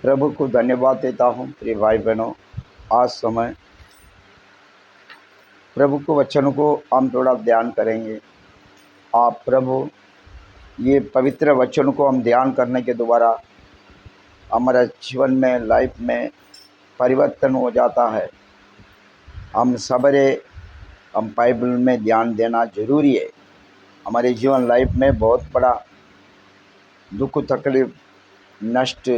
प्रभु को धन्यवाद देता हूँ। प्रिय भाई बहनों, आज समय प्रभु के वचनों को हम थोड़ा ध्यान करेंगे। आप प्रभु ये पवित्र वचनों को हम ध्यान करने के द्वारा हमारा जीवन में, लाइफ में परिवर्तन हो जाता है। हम सबरे हम बाइबल में ध्यान देना जरूरी है। हमारे जीवन लाइफ में बहुत बड़ा दुख तकलीफ नष्ट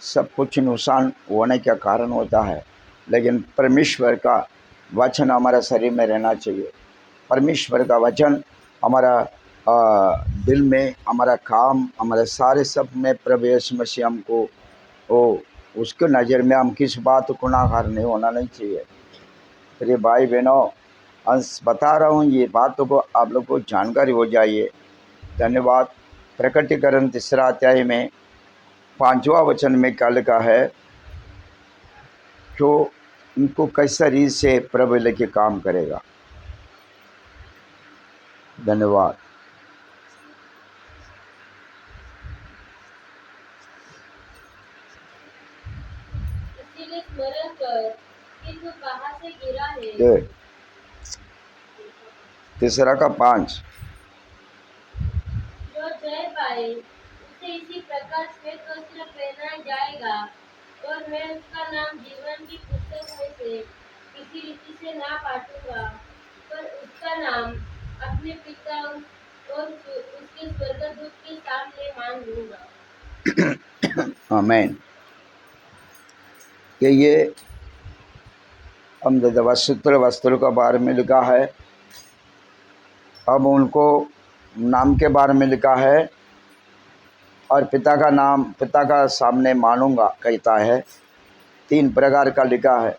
सब कुछ नुकसान होने का कारण होता है, लेकिन परमेश्वर का वचन हमारा शरीर में रहना चाहिए। परमेश्वर का वचन हमारा दिल में, हमारा काम, हमारे सारे सब में प्रभु यीशु मसीह हमको उसके नज़र में हम किस बात गुनाहगार नहीं होना नहीं चाहिए। फिर भाई बहनों, अंश बता रहा हूँ, ये बातों को आप लोग को जानकारी हो जाइए। धन्यवाद। प्रकटीकरण 3 अध्याय में 5वां वचन में क्या लिखा है, जो उनको कैसा रीत से प्रभु लेके काम करेगा। धन्यवाद। इसीलिए स्मरण कर कि तू कहाँ से गिरा है। 3:5 जो जय पाए उसे इसी प्रकार श्वेत वस्त्र पहनाया जाएगा, और मैं उसका नाम जीवन की पुस्तक में से किसी रीति से ना काटूंगा, पर उसका नाम अपने पिता और उसके स्वर्गदूत के सामने मान लूंगा। आमीन। ये हम वस्त्र के बारे में लिखा है। अब उनको नाम के बारे में लिखा है, और पिता का नाम, पिता का सामने मानूंगा कहता है। 3 प्रकार का लिखा है।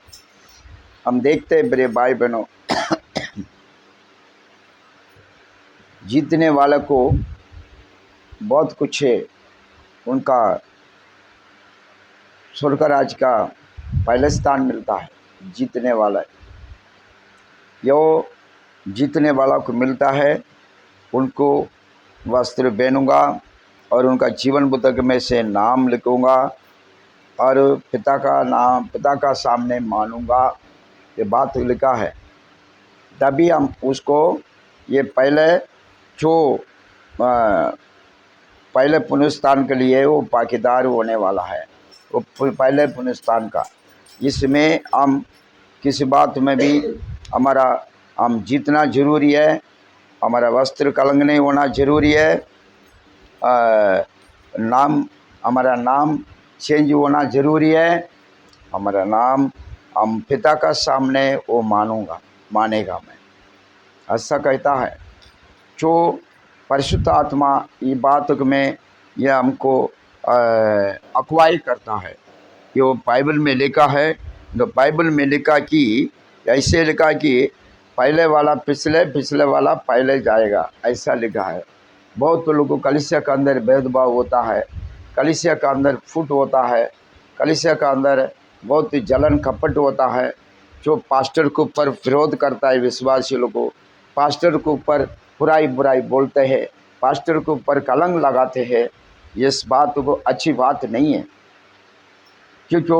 हम देखते हैं मेरे भाई बहनों, जीतने वाले को बहुत कुछ है। उनका स्वर्ग राज का पहले स्थान मिलता है। जीतने वाला यो जीतने वाला को मिलता है, उनको वस्त्र पहनूंगा और उनका जीवन पुस्तक में से नाम लिखूंगा और पिता का नाम, पिता का सामने मानूंगा। ये बात लिखा है। तभी हम उसको, ये पहले जो पहले पुनरुत्थान के लिए वो भागीदार होने वाला है, वो पहले पुनरुत्थान का। इसमें हम किसी बात में भी हमारा हम जीतना जरूरी है। हमारा वस्त्र कलंक नहीं होना जरूरी है। नाम, हमारा नाम चेंज होना जरूरी है। हमारा नाम हम पिता का सामने वो मानेगा मैं, ऐसा कहता है। जो परिशुद्ध आत्मा ये बात में यह हमको अगुवाई करता है। ये बाइबल में लिखा है। तो बाइबल में लिखा कि ऐसे लिखा कि पहले वाला पिछले, पिछले वाला पहले जाएगा, ऐसा लिखा है। बहुत लोगों कलीसिया के अंदर भेदभाव होता है, कलीसिया के अंदर फूट होता है, कलीसिया के अंदर बहुत ही जलन कपट होता है। जो पास्टर के ऊपर विरोध करता है, विश्वासी लोगों, पास्टर के ऊपर बुराई बुराई बोलते हैं, पास्टर के ऊपर कलंक लगाते हैं। इस बात को अच्छी बात नहीं है, क्योंकि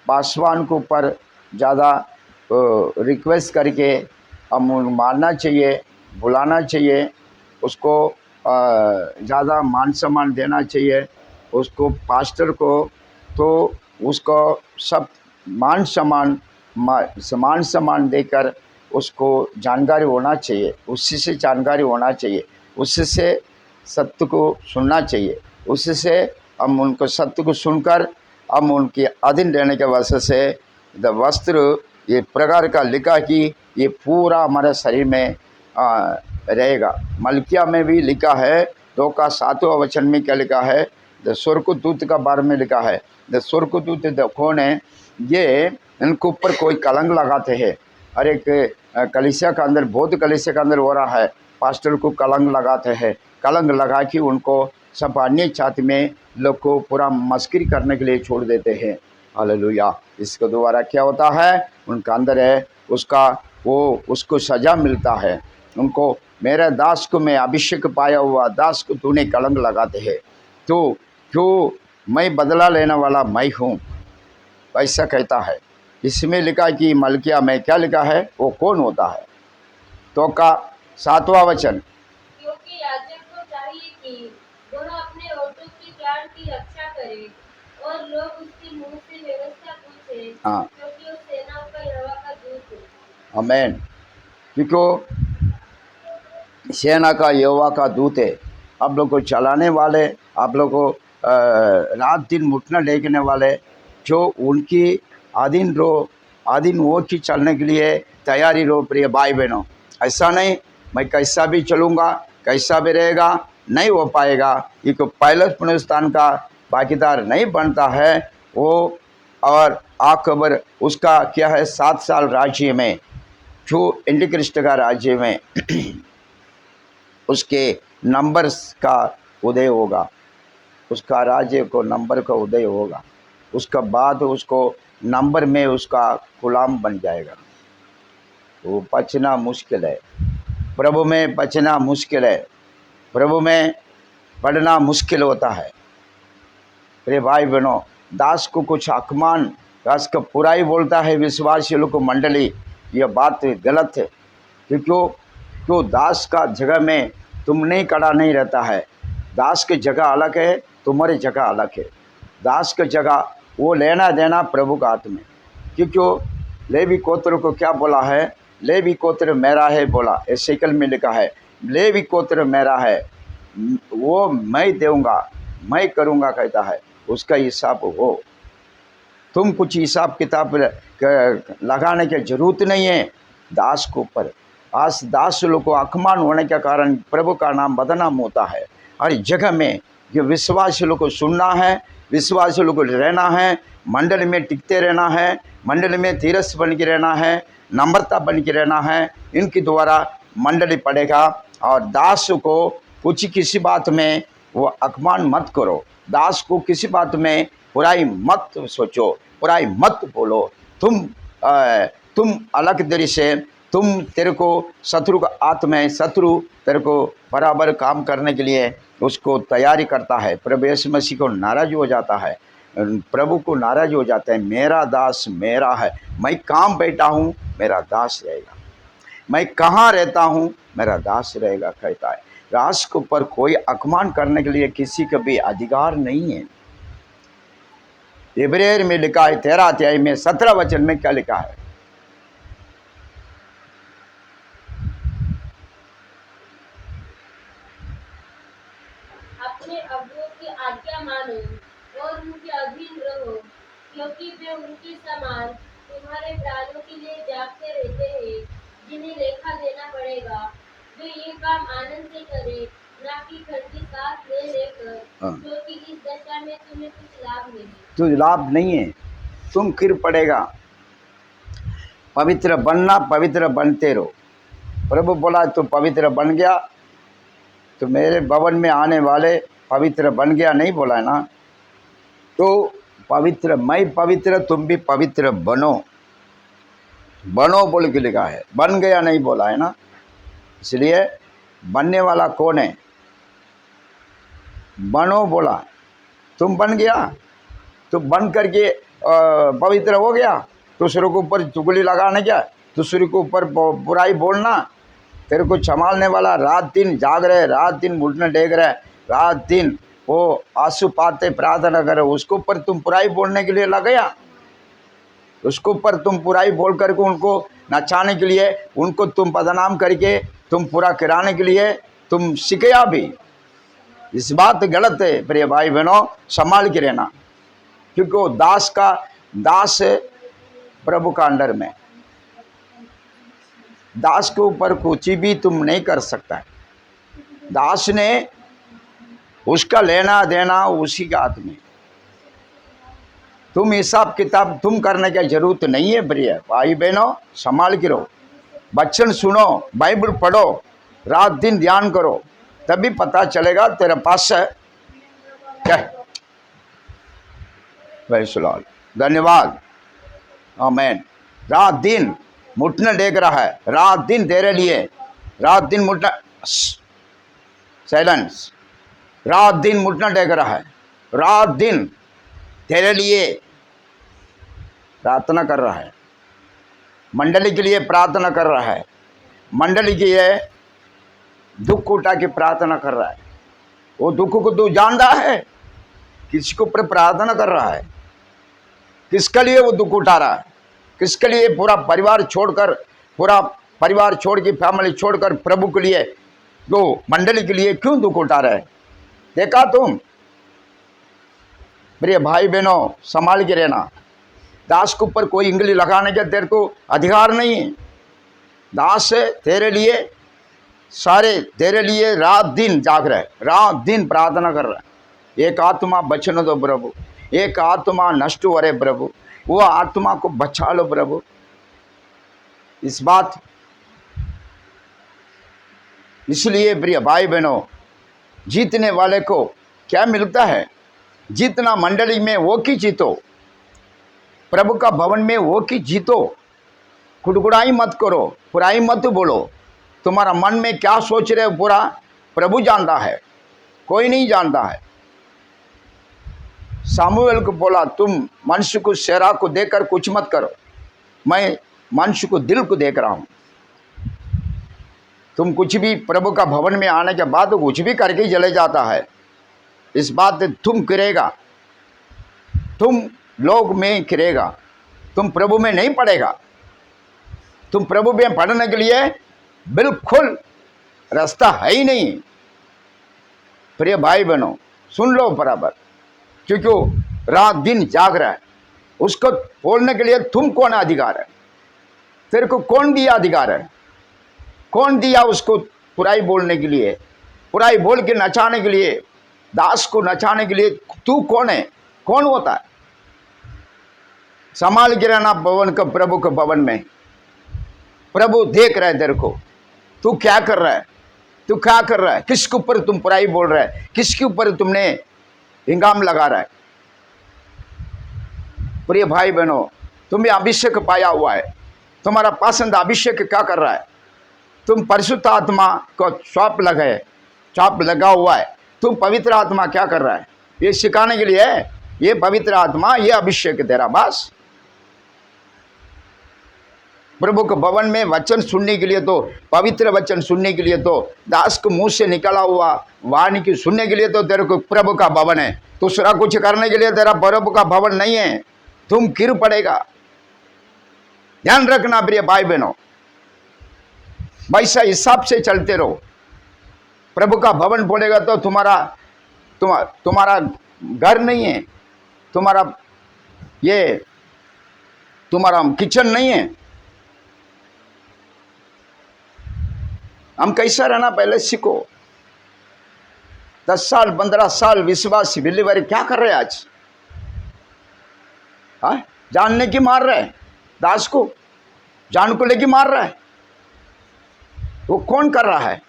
पासवान के ऊपर ज़्यादा रिक्वेस्ट करके हम मारना चाहिए, बुलाना चाहिए, उसको ज़्यादा मान सम्मान देना चाहिए उसको, पास्टर को। तो उसको सब मान सम्मान देकर उसको जानकारी होना चाहिए, उसी से जानकारी होना चाहिए, उसी से सत्य को सुनना चाहिए, उसी से हम उनको सत्य को सुनकर हम उनके अधीन रहने के वजह से वस्त्र ये प्रकार का लिखा कि ये पूरा हमारे शरीर में रहेगा। मलकिया में भी लिखा है, 2 का 7वां वचन में क्या लिखा है, स्वर्गदूत का बारे में लिखा है। स्वर्गदूत कौन है? ये इनके ऊपर कोई कलंक लगाते हैं। हर एक कलीसिया के अंदर, बहुत कलीसिया के अंदर हो रहा है, पास्टर को कलंक लगाते हैं। कलंक लगा के उनको सब अन्य जाति में लोग को पूरा मस्करी करने के लिए छोड़ देते हैं। हालेलुया। इसके द्वारा क्या होता है, उनका अंदर है उसका उसको सजा मिलता है। उनको, मेरे दास को मैं अभिषेक पाया हुआ दास को तूने कलंक लगाते हैं। तो क्यों मैं बदला लेने वाला मैं हूँ, ऐसा कहता है। इसमें लिखा कि मलकिया में क्या लिखा है, वो कौन होता है? तो का 7वां वचन, क्योंकि याजक को चाहिए कि वह अपने ओटों की प्राण की रक्षा करे और लोग उसके मुंह से व्यवस्था पूछे, हाँ क्योंकि वो सेनाओं का यहोवा का दूत है। आमेन। क्योंकि सेना का यहोवा का दूत है। आप लोग को चलाने वाले, आप लोग को रात दिन मुठना देखने वाले, जो उनकी आधीन वो की चलने के लिए तैयारी रहो प्रिय भाई बहनों। ऐसा नहीं मैं कैसा भी चलूँगा, कैसा भी रहेगा, नहीं हो पाएगा। एक पहले पुनरुत्थान का भागीदार नहीं बनता है वो। और आखबर उसका क्या है, 7 साल राज्य में, जो एंटीक्रिस्ट का राज्य में उसके नंबर्स का उदय होगा, उसका राज्य को नंबर का उदय होगा। उसका बाद उसको नंबर में उसका गुलाम बन जाएगा। वो बचना मुश्किल है, प्रभु में बचना मुश्किल है, प्रभु में पढ़ना मुश्किल होता है। अरे भाई बहनों, दास को कुछ अपमान, दास का पूरा ही बोलता है विश्वासी लोग को मंडली, यह बात गलत है। क्यों दास का जगह में तुम नहीं खड़ा नहीं रहता है। दास की जगह अलग है, तुम्हारी जगह अलग है। दास की जगह वो लेना देना प्रभु का हाथ में। क्योंकि लेवी गोत्र को क्या बोला है, लेवी गोत्र मेरा है बोला, एसेकल में लिखा है लेवी गोत्र मेरा है, वो मैं दूंगा, मैं करूँगा कहता है। उसका हिसाब हो, तुम कुछ हिसाब किताब लगाने की जरूरत नहीं है दास के ऊपर। आज दास लोग को अपमान होने के कारण प्रभु का नाम बदनाम होता है। हर जगह में ये विश्वासी लोग को सुनना है, विश्वासी लोग को रहना है, मंडल में टिकते रहना है, मंडल में धीरज बन के रहना है, नम्रता बन के रहना है। इनके द्वारा मंडली पड़ेगा। और दास को कुछ किसी बात में वो अपमान मत करो, दास को किसी बात में बुराई मत सोचो, बुराई मत बोलो। तुम अलग दरी से, तुम तेरे को शत्रु का आत्मा है, शत्रु तेरे को बराबर काम करने के लिए उसको तैयारी करता है। प्रभु यीशु मसीह को नाराज हो जाता है, प्रभु को नाराज हो जाता है। मेरा दास मेरा है, मैं काम बैठा हूँ मेरा दास रहेगा, मैं कहाँ रहता हूँ मेरा दास रहेगा कहता है। दास के ऊपर कोई अपमान करने के लिए किसी का भी अधिकार नहीं है। इब्रानियों में लिखा है 13 अध्याय में 17 वचन में क्या लिखा है, अपने अगुओं की आज्ञा मानो और उनके अधीन रहो, क्योंकि वे उनके समान तुम्हारे प्राणों के लिए जागते रहते हैं, जिन्हें लेखा देना पड़ेगा। वे ये काम आनंद से करें, ना कि खंडी सांस ले लेकर, क्योंकि इस दशा में तुम्हें कुछ लाभ नहीं। तो लाभ नहीं है, तुम फिर पड़ेगा। पवित्र बनना, पवित्र बनते रहो। प्रभु बोला तो पवित्र बन गया, तो मेरे भवन में आने वाले पवित्र बन गया नहीं बोला है ना। तो पवित्र, मैं पवित्र, तुम भी पवित्र बनो, बनो बोल के लिखा है, बन गया नहीं बोला है ना। इसलिए बनने वाला कौन है, बनो बोला, तुम बन गया तो बन करके पवित्र हो गया। दूसरों के ऊपर चुगली लगाने क्या, दूसरे के ऊपर बुराई बोलना। तेरे को संभालने वाला रात दिन जाग रहे, रात दिन मुड़ने डेग रहे, रात दिन वो आंसू पाते प्रार्थना करे, उसके ऊपर तुम बुराई बोलने के लिए लग गया। उसके ऊपर तुम बुराई बोल करके उनको नचाने के लिए, उनको तुम बदनाम करके तुम पूरा कराने के लिए तुम सीखया भी। इस बात गलत है प्रिय भाई बहनों, संभाल के रहना। क्योंकि वो दास प्रभु का अंडर में, दास के ऊपर कुछ भी तुम नहीं कर सकता है। दास ने उसका लेना देना उसी के हाथ में, तुम हिसाब किताब तुम करने की जरूरत नहीं है। प्रिय भाई बहनों, संभाल के रहो, वचन सुनो, बाइबल पढ़ो, रात दिन ध्यान करो, तभी पता चलेगा तेरे पास क्या। धन्यवाद, आमेन। रात दिन मुठने देख रहा है, रात दिन तेरे लिए, रात दिन मुठना, साइलेंस, रात दिन मुठना देख रहा है, रात दिन तेरे लिए प्रार्थना कर रहा है, मंडली के लिए प्रार्थना कर रहा है, मंडली के लिए दुख उठा के प्रार्थना कर रहा है। वो दुख को तू जानता है, किसके ऊपर प्रार्थना कर रहा है, किसके लिए वो दुख उठा रहा है, किसके लिए पूरा परिवार छोड़ के फैमिली छोड़कर प्रभु के लिए, जो मंडली के लिए क्यों दुख उठा रहा है? देखा तुम? मेरे भाई बहनों, संभाल के रहना। दास के ऊपर कोई इंगली लगाने का तेरे को अधिकार नहीं है। दास है तेरे लिए, सारे तेरे लिए रात दिन जाग रहे, रात दिन प्रार्थना कर रहा है। एक आत्मा बचने दो प्रभु, एक आत्मा नष्ट हो रहे प्रभु, वो आत्मा को बचा लो प्रभु। इस बात इसलिए प्रिय भाई बहनों, जीतने वाले को क्या मिलता है? जीतना मंडली में वो की जीतो, प्रभु का भवन में वो की जीतो। कुड़कुड़ाई मत करो, बुराई मत बोलो। तुम्हारा मन में क्या सोच रहे हो पूरा प्रभु जानता है, कोई नहीं जानता है। सामुएल को बोला, तुम मनुष्य को चेहरा को देखकर कुछ मत करो, मैं मनुष्य को दिल को देख रहा हूं। तुम कुछ भी प्रभु का भवन में आने के बाद कुछ भी करके ही चले जाता है। इस बात से तुम गिरेगा, तुम लोग में गिरेगा, तुम प्रभु में नहीं पड़ेगा। तुम प्रभु में पढ़ने के लिए बिल्कुल रास्ता है ही नहीं। प्रिय भाई बहनों, सुन लो बराबर, क्योंकि रात दिन जाग रहा है। उसको बोलने के लिए तुम कौन अधिकार है? तेरे को कौन दिया अधिकार है? कौन दिया उसको बुराई बोलने के लिए, बुराई बोल के नचाने के लिए, दास को नचाने के लिए? तू कौन है? कौन होता है? संभाल के रहना भवन का, प्रभु के भवन में। प्रभु देख रहा है तेरे को, तू क्या कर रहा है, तू क्या कर रहा है, किसके ऊपर तुम बुराई बोल रहा है, किसके ऊपर तुमने इंगाम लगा रहा है। प्रिय भाई बहनों, तुम्हें अभिषेक पाया हुआ है, तुम्हारा पसंद अभिषेक क्या कर रहा है? तुम परिशुद्ध आत्मा को चाप लगा हुआ है, तुम पवित्र आत्मा क्या कर रहा है? ये सिखाने के लिए है, ये पवित्र आत्मा, ये अभिषेक तेरा। बस प्रभु के भवन में वचन सुनने के लिए, तो पवित्र वचन सुनने के लिए, तो दास के मुंह से निकला हुआ वाणी की सुनने के लिए तो तेरे को प्रभु का भवन है। दूसरा कुछ करने के लिए तेरा प्रभु का भवन नहीं है, तुम गिर पड़ेगा। ध्यान रखना प्रिय भाई बहनों, वैसा हिसाब से चलते रहो। प्रभु का भवन बोलेगा तो तुम्हारा घर नहीं है, तुम्हारा किचन नहीं है। हम कैसा रहना पहले सीखो। 10 साल 15 साल विश्वास बिलीवर क्या कर रहे हैं आज? हाँ, जानने की मार रहे हैं, दास को जान को लेके मार रहा है। वो कौन कर रहा है?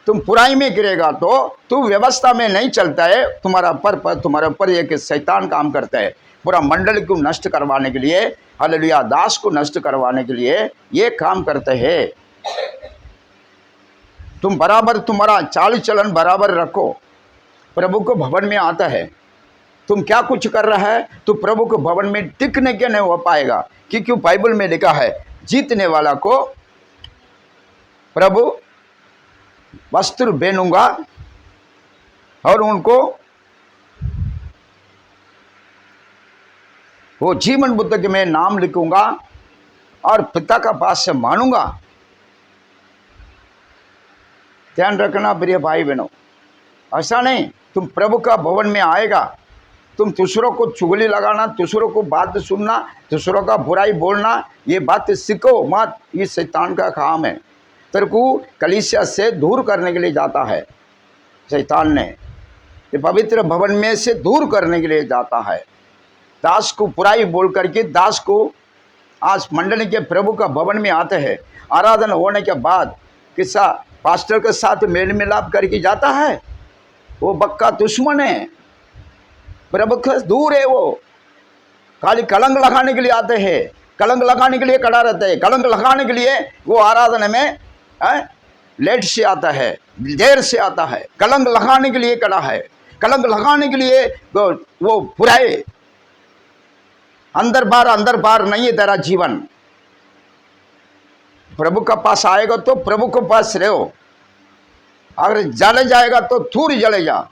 तुम बुराई में गिरेगा तो तू व्यवस्था में नहीं चलता है। तुम्हारे ऊपर एक शैतान काम करता है, पूरा मंडल को नष्ट करवाने के लिए, हालेलुया, दास को नष्ट करवाने के लिए ये काम करते हैं। तुम बराबर तुम्हारा चाल चलन बराबर रखो। प्रभु को भवन में आता है, तुम क्या कुछ कर रहा है तो प्रभु को भवन में टिकने के नहीं हो पाएगा, क्योंकि बाइबल में लिखा है जीतने वाला को प्रभु वस्त्र पहनूंगा और उनको वो जीवन पुस्तक में नाम लिखूंगा और पिता का पास से मानूंगा। ध्यान रखना प्रिय भाई बहनों, ऐसा नहीं तुम प्रभु का भवन में आएगा, तुम दूसरों को चुगली लगाना, दूसरों को बात सुनना, दूसरों का बुराई बोलना, ये बात सीखो मत। ये शैतान का काम है, तेरे को कलीसिया से दूर करने के लिए जाता है शैतान ने, ये पवित्र भवन में से दूर करने के लिए जाता है। दास को बुराई बोल करके दास को आज मंडली के प्रभु का भवन में आते हैं, आराधना होने के बाद किस्सा पास्टर के साथ मेल मिलाप करके जाता है, वो बक्का दुश्मन है, प्रभु से दूर है। वो खाली कलंक लगाने के लिए आते हैं, कलंक लगाने के लिए खड़ा रहता है, कलंक लगाने के लिए वो आराधना में लेट से आता है, देर से आता है, कलंक लगाने के लिए खड़ा है। कलंक लगाने के लिए वो बुराई अंदर बार नहीं है तेरा जीवन। प्रभु का पास आएगा तो प्रभु के पास रहो। अगर जले जाएगा तो दूर जले जा,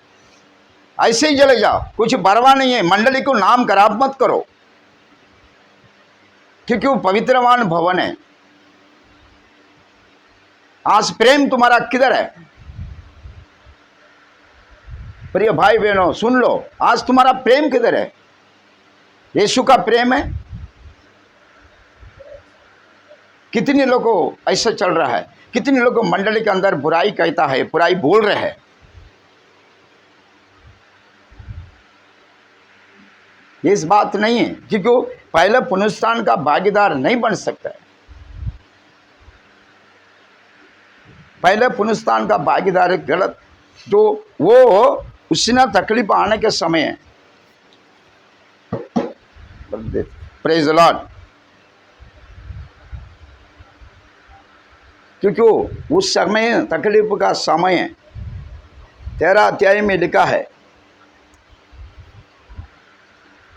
ऐसे ही जले जा, कुछ परवाह नहीं है। मंडली को नाम खराब मत करो, क्योंकि वो पवित्रवान भवन है। आज प्रेम तुम्हारा किधर है? प्रिय भाई बहनों सुन लो, आज तुम्हारा प्रेम किधर है? यीशु का प्रेम है? कितने लोगों ऐसा चल रहा है, कितने लोगों मंडली के अंदर बुराई कहता है, बुराई बोल रहे हैं। इस बात नहीं है, क्योंकि वो पहले पुनरुत्थान का भागीदार नहीं बन सकता है। पहले पुनरुत्थान का भागीदार गलत, तो वो उसने तकलीफ आने के समय, प्रेज द लॉर्ड, क्योंकि उस समय तकलीफ का समय 13 अध्याय में लिखा है,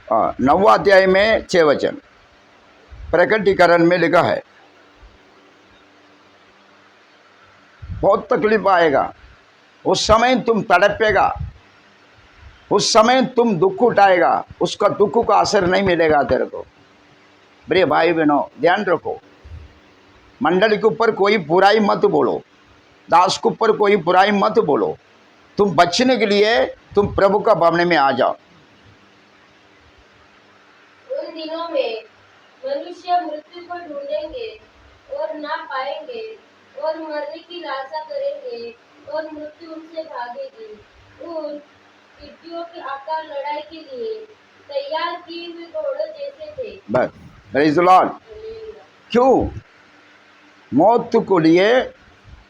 9वां अध्याय में 6 वचन, प्रकटीकरण में लिखा है बहुत तकलीफ आएगा। उस समय तुम तड़पेगा, उस समय तुम दुख उठाएगा, उसका दुख का असर नहीं मिलेगा तेरे को। प्रिय भाई बहनों ध्यान रखो, मंडली के ऊपर कोई बुराई मत बोलो, दास के ऊपर कोई बुराई मत बोलो। तुम बचने के लिए तुम प्रभु का भवन में आ जाओ। उन दिनों में मनुष्य मृत्यु को ढूंढेंगे और ना पाएंगे, और मरने की लालसा करेंगे और मृत्यु उनसे भागेगी। उन टिड्डियों के आकार लड़ाई के लिए तैयार किए हुए घोड़ों जैसे थे। बस प्रेज द लॉर्ड। क्यों? मौत को लिए,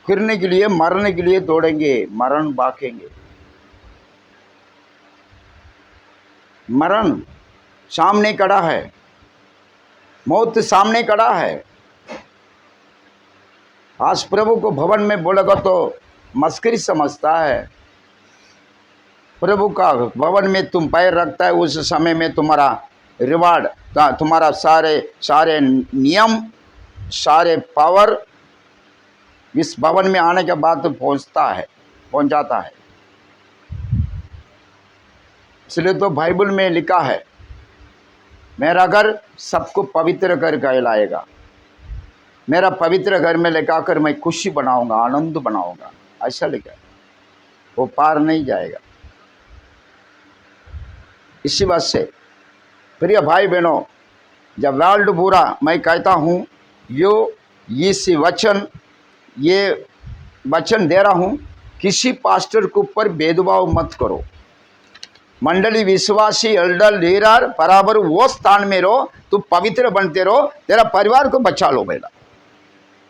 फिरने के लिए, मरने के लिए दौड़ेंगे, मरण भागेंगे। मरण सामने खड़ा है, मौत सामने खड़ा है। आज प्रभु को भवन में बोलेगा तो मस्करी समझता है। प्रभु का भवन में तुम पैर रखता है, उस समय में तुम्हारा रिवार्ड, तुम्हारा सारे नियम, सारे पावर इस भवन में आने के बाद पहुंच जाता है। इसलिए तो बाइबल में लिखा है, मेरा घर सबको पवित्र घर कहलाएगा। मेरा पवित्र घर में लेकर मैं खुशी बनाऊंगा, आनंद बनाऊंगा, ऐसा लिखा है। वो पार नहीं जाएगा। इसी बात से प्रिय भाई बहनों, जब वर्ल्ड बुरा मैं कहता हूँ, ये वचन दे रहा हूँ, किसी पास्टर के ऊपर भेदभाव मत करो। मंडली विश्वासी एल्डर लीडर बराबर वो स्थान में रहो, तो पवित्र बनते रहो, तेरा परिवार को बचा लो। बेटा,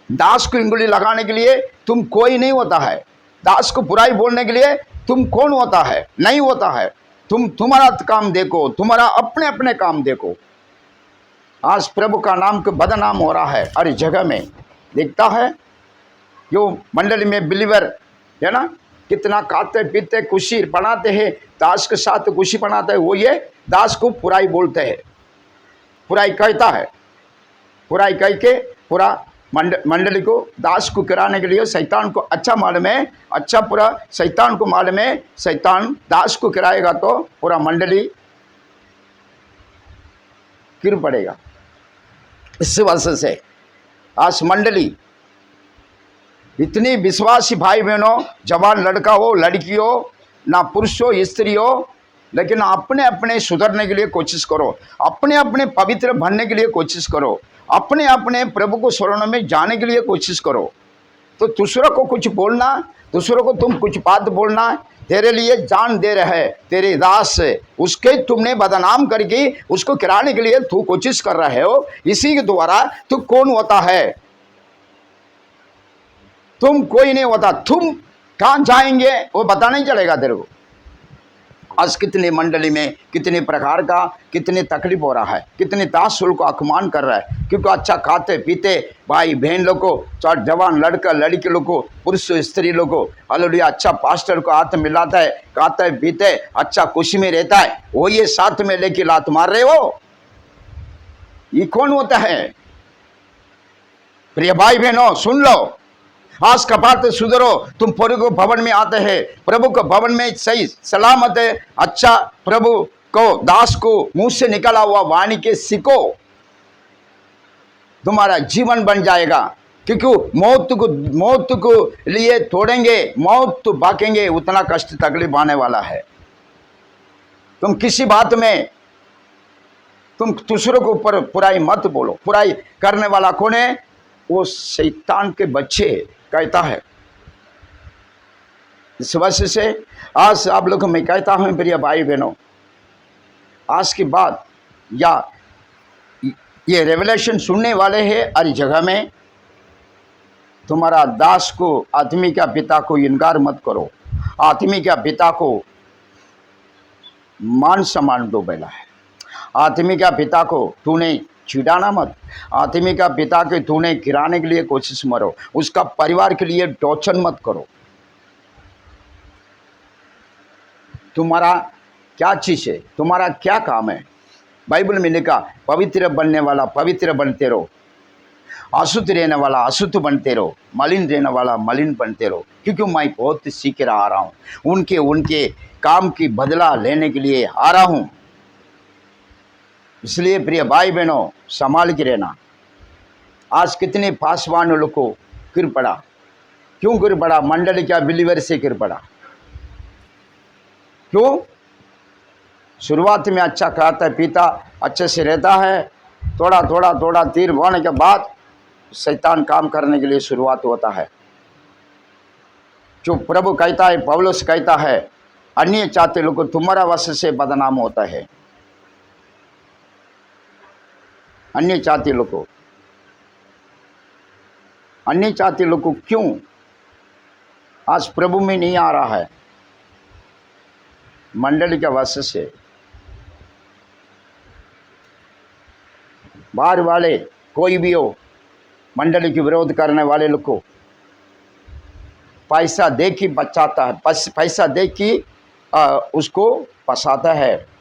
दास को इंगली लगाने के लिए तुम कोई नहीं होता है, दास को बुराई बोलने के लिए तुम कौन होता है? नहीं होता है। तुम्हारा काम देखो, तुम्हारा अपने अपने काम देखो। आज प्रभु का नाम का बदनाम हो रहा है हर जगह में, देखता है। जो मंडली में बिलीवर है ना, कितना खाते पीते खुशी बनाते हैं, दास के साथ खुशी बनाते हैं, वो ये दास को बुराई बोलते हैं, बुराई कहता है। बुराई कह के पूरा मंडली को, दास को गिराने के लिए शैतान को अच्छा मालूम है, अच्छा पूरा शैतान को मालूम है। शैतान दास को गिराएगा तो पूरा मंडली गिर पड़ेगा। इस वजह से आज मंडली इतनी विश्वासी भाई बहनों, जवान लड़का हो लड़की हो, ना पुरुष हो स्त्री हो, लेकिन अपने अपने सुधरने के लिए कोशिश करो, अपने अपने पवित्र बनने के लिए कोशिश करो, अपने अपने प्रभु को शरण में जाने के लिए कोशिश करो। तो दूसरों को कुछ बोलना, दूसरों को तुम कुछ बात बोलना, तेरे लिए जान दे रहे तेरे दास, उसके तुमने बदनाम करके उसको गिराने के लिए तू कोशिश कर रहे हो। इसी के द्वारा तू कौन होता है? तुम कोई नहीं होता। तुम कहाँ जाएंगे वो पता नहीं चलेगा तेरे को। आज कितने मंडली में कितने प्रकार का कितने तकलीफ हो रहा है, कितने दासुल को अपमान कर रहा है, क्योंकि अच्छा खाते पीते भाई बहन लोग को, चाहे जवान लड़का लड़की लोग को, पुरुष स्त्री लोग को, हालेलुया, अच्छा पास्टर को हाथ मिलाता है, खाते पीते अच्छा खुशी में रहता है, वो ये साथ में लेके लात मार रहे हो, ये कौन होता है? प्रिय भाई बहनों सुन लो, आज कपाट सुधरो, तुम प्रभु को भवन में आते हैं, प्रभु को भवन में सही सलामत है, अच्छा प्रभु को दास को मुंह से निकला हुआ वाणी के सीखो, तुम्हारा जीवन बन जाएगा। क्योंकि मौत को लिए तोड़ेंगे, मौत तो भागेंगे, उतना कष्ट तकलीफ आने वाला है। तुम किसी बात में तुम दूसरों को ऊपर बुराई मत बोलो। बुराई करने वाला कौन है? वो शैतान के बच्चे कहता है। इस वजह से आज आप लोगों को मैं कहता हूं प्रिय भाई बहनों, आज की बात या ये रेवलेशन सुनने वाले हैं हर जगह में, तुम्हारा दास को आदमी का पिता को इनकार मत करो, आदमी का पिता को मान सम्मान दो। पहला है आदमी का पिता को तूने चिढ़ाना मत, आदमी का पिता के तूने गिराने के लिए कोशिश मरो, उसका परिवार के लिए टॉर्चर मत करो। तुम्हारा क्या चीज है, तुम्हारा क्या काम है? बाइबल में लिखा पवित्र बनने वाला पवित्र बनते रहो, अशुद्ध रहने वाला अशुद्ध बनते रहो, मलिन रहने वाला मलिन बनते रहो, क्योंकि मैं बहुत सीख रहा आ रहा हूँ, उनके काम की बदला लेने के लिए आ रहा हूँ। इसलिए प्रिय भाई बहनों संभाल के रहना। आज कितने पासवान लोग को गिर पड़ा, क्यों गिर पड़ा? मंडली क्या बिलीवर से गिर पड़ा। क्यों? शुरुआत में अच्छा खाता पीता अच्छे से रहता है, थोड़ा तीर बोने के बाद शैतान काम करने के लिए शुरुआत होता है। जो प्रभु कहता है, पौलुस कहता है, अन्य जाति लोग को तुम्हारा वश से बदनाम होता है। अन्य जाति लोग को क्यों आज प्रभु में नहीं आ रहा है? मंडली के वश से बाहर वाले कोई भी हो, मंडली के विरोध करने वाले लोग को पैसा दे के बचाता है, पैसा दे के उसको फंसाता है।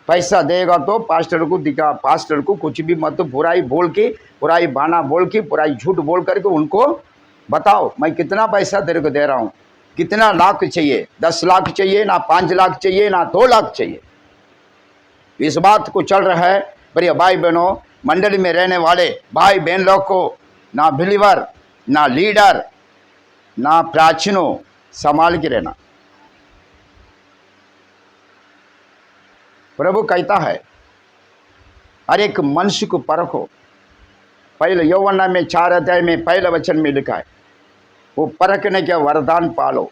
पैसा देगा तो पास्टर को दिखा, पास्टर को कुछ भी मत बुराई बोल के, बुराई बहाना बोल के, बुराई झूठ बोल करके उनको बताओ मैं कितना पैसा तेरे को दे रहा हूँ, कितना लाख चाहिए, 10 लाख चाहिए ना 5 लाख चाहिए ना 2 लाख चाहिए। इस बात को चल रहा है प्रिय भाई बहनों, मंडली में रहने वाले भाई बहन लोग को ना बिलीवर ना लीडर ना प्राचीनों संभाल के रहना। प्रभु कहता है हर एक मनुष्य को परखो। पहले यौवना में 4 अध्याय में पहले वचन में लिखा है, वो परखने के वरदान पालो।